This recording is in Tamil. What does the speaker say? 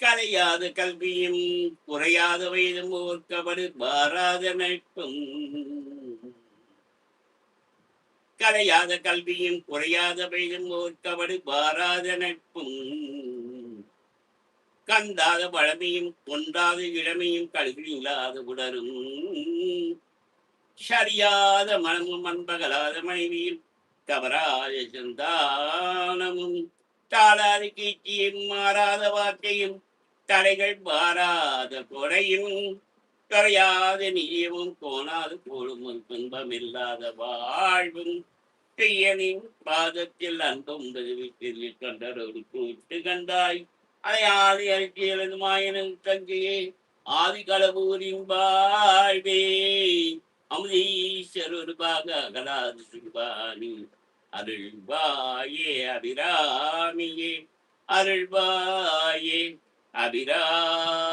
கலையாத கல்வியும் குறையாத வயதும் ஓர்க்கவடு பாராத நட்பும். கலையாத கல்வியும் குறையாத வயதும் ஓர்க்கவடு பாராத நட்பும். கந்தாத பழமையும் கொண்டாத இளமையும் கல்வி இல்லாத உடரும். சரியாத மனமும் அன்பகலாத மனைவியும் தவறாத சந்தானமும் தாளாத கீச்சியும் மாறாத வார்த்தையும் தடைகள் மாறாத கொடையும் தொலையாத நியமும் கோணாத கோளும் துன்பம் இல்லாத வாழ்வும் செய்யனின் பாதத்தில் அன்பும் வீட்டில் கண்டரோடு கூட்டு கண்டாய் அலையாதி அறிக்கையது மாயனும் தங்கையே ஆதி களவூரின் வாழ்வே அமுதீஸ்வரர் பாக அகலாது சிவானி அருள்வாயே அபிராமியே அருள்வாயே அபிராமியே.